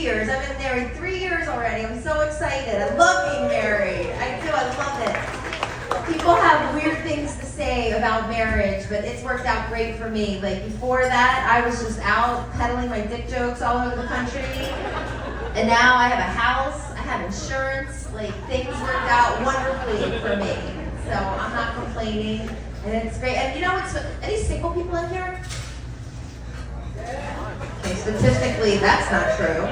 years. I've been married 3 years already. I'm so excited. I love being married. I do. I love it. People have weird things to say about marriage, but it's worked out great for me. Like before that, I was just out peddling my dick jokes all over the country. And now I have a house, I have insurance, like things worked out wonderfully for me. So I'm not complaining, and it's great. And you know what's, any single people in here? Okay, statistically, that's not true.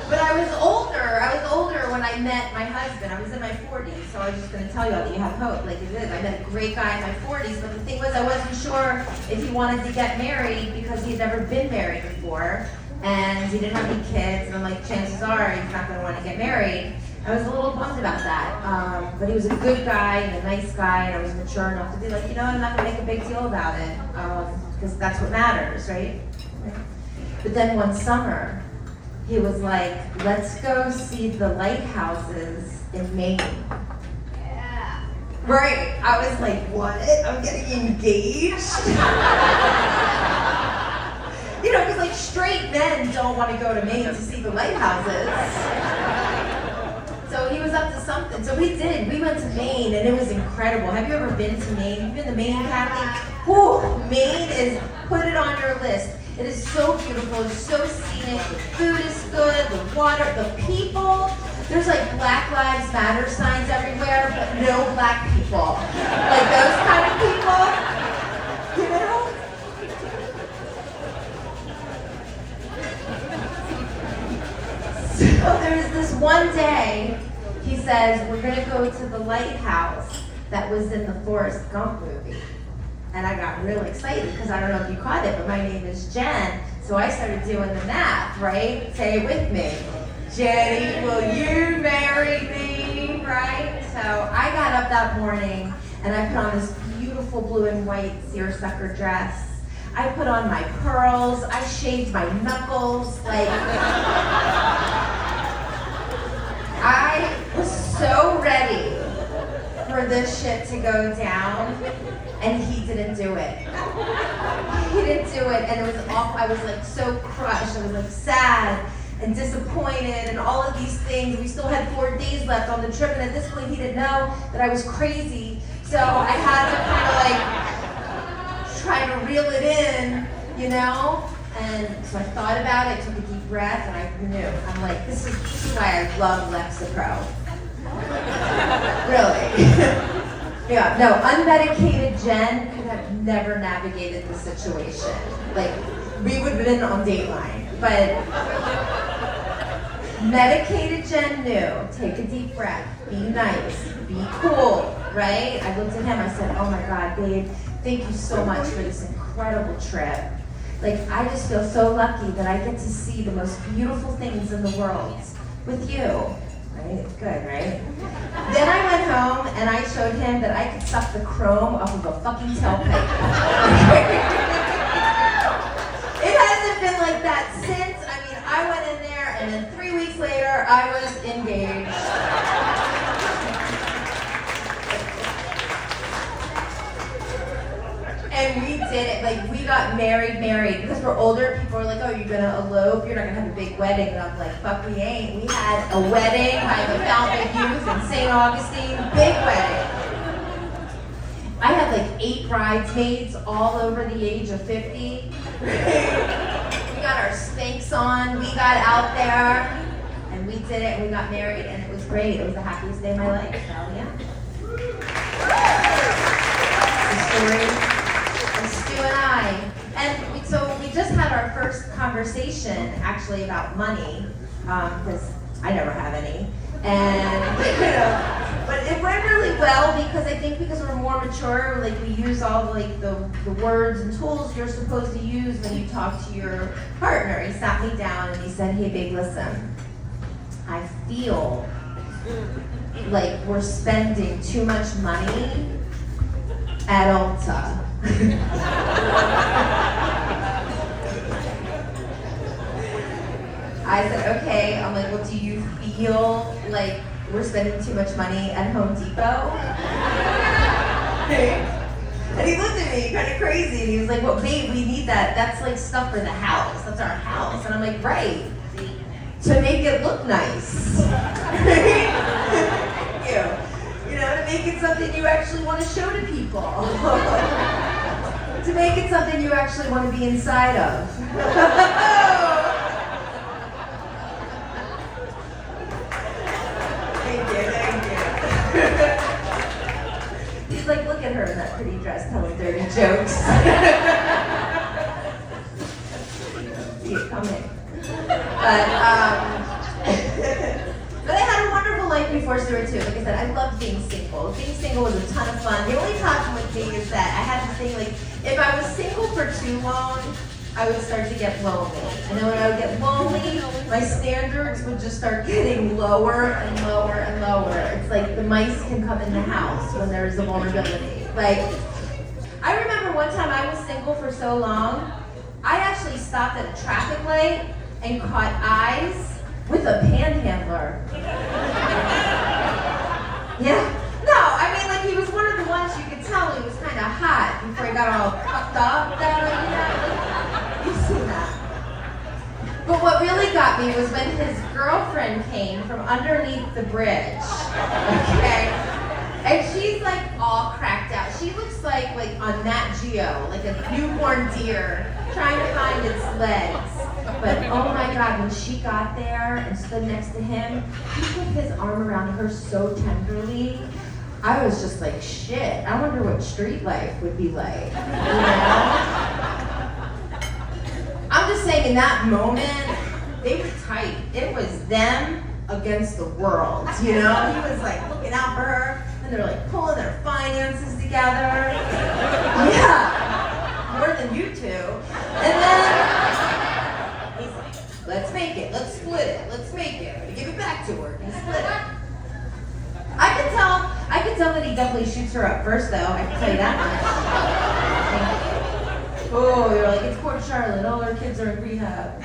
But I was older when I met my husband. I was in my 40s, so I was just gonna tell you all that you have hope, like it is. I met a great guy in my 40s, but the thing was I wasn't sure if he wanted to get married because he'd never been married before, and he didn't have any kids, and I'm like, chances are he's not gonna wanna get married. I was a little bummed about that, but he was a good guy and a nice guy, and I was mature enough to be like, you know, I'm not gonna make a big deal about it, because that's what matters, right? But then one summer, he was like, let's go see the lighthouses in Maine. Yeah. Right, I was like, what? I'm getting engaged? You know, because like straight men don't want to go to Maine to see the lighthouses. So he was up to something. So we did. We went to Maine, and it was incredible. Have you ever been to Maine? Have you been to Maine, Kathy? Whew, Maine is, put it on your list. It is so beautiful. It's so scenic. The food is good. The water, the people. There's like Black Lives Matter signs everywhere, but no black people. Like those kind of people, you know? So there's this one day, he says, we're gonna go to the lighthouse that was in the Forrest Gump movie. And I got really excited because I don't know if you caught it, but my name is Jen. So I started doing the math, right? Say it with me. Jenny, will you marry me, right? So I got up that morning and I put on this beautiful blue and white seersucker dress. I put on my pearls. I shaved my knuckles. Like, I was so ready for this shit to go down, and he didn't do it. He didn't do it, and it was awful. I was like so crushed. I was like sad and disappointed and all of these things. We still had 4 days left on the trip, and at this point he didn't know that I was crazy. So I had to kind of like try to reel it in, you know? And so I thought about it, took a deep breath, and I knew. I'm like, this is why I love Lexapro. Really. Yeah, no, unmedicated Jen could have never navigated the situation. Like, we would have been on Dateline. But medicated Jen knew, take a deep breath, be nice, be cool, right? I looked at him, I said, oh my God, babe, thank you so much for this incredible trip. Like, I just feel so lucky that I get to see the most beautiful things in the world with you. Right? Good, right? Then I went home and I showed him that I could suck the chrome off of a fucking tailpipe. It hasn't been like that since. I mean, I went in there and then 3 weeks later, I was engaged. And we did it, like we got married. Because we're older, people are like, oh, you're gonna elope, you're not gonna have a big wedding. And I'm like, fuck, we ain't. We had a wedding by the Fountain of Youth in St. Augustine, big wedding. I had like 8 bridesmaids all over the age of 50. We got our Spanx on, we got out there, and we did it, and we got married, and it was great. It was the happiest day of my life, so yeah. The story. Stu and I, and so we just had our first conversation actually about money, because I never have any, and you know, but it went really well because I think because we're more mature, like we use all like the words and tools you're supposed to use when you talk to your partner. He sat me down and he said, hey babe, listen, I feel like we're spending too much money at Ulta. I said, okay. I'm like, well, do you feel like we're spending too much money at Home Depot? And he looked at me kind of crazy, and he was like, well, babe, we need that. That's like stuff for the house. That's our house. And I'm like, right. To make it look nice. You know, to make it something you actually want to show to people. To make it something you actually want to be inside of. Thank you. He's like, look at her in that pretty dress telling dirty jokes. See it coming. But I had a wonderful life before Stuart too. Like I said, I loved being single. Being single was a ton of fun. The only problem with me is that I had this thing, like, if I was single for too long, I would start to get lonely. And then when I would get lonely, my standards would just start getting lower and lower and lower. It's like the mice can come in the house when there is a vulnerability. Like, I remember one time I was single for so long, I actually stopped at a traffic light and caught eyes with a panhandler. Yeah. No, I mean, like, he was one of the ones you could tell he was kind of hot before he got all puffed up. You've seen that. But what really got me was when his girlfriend came from underneath the bridge. Okay? And she's like all cracked out. She looks like on Nat Geo, like a newborn deer trying to find its legs. But oh my God, when she got there and stood next to him, he put his arm around her so tenderly. I was just like, shit, I wonder what street life would be like, you know? I'm just saying, in that moment, they were tight. It was them against the world, you know? He was like looking out for her, and they're like pulling their finances together. Yeah, more than you two. And then he's like, let's make it, let's split it, let's make it. I'm gonna give it back to her, and split it. I could tell that he definitely shoots her up first, though. I can tell you that much. Oh, you're like, it's Port Charlotte. All our kids are in rehab.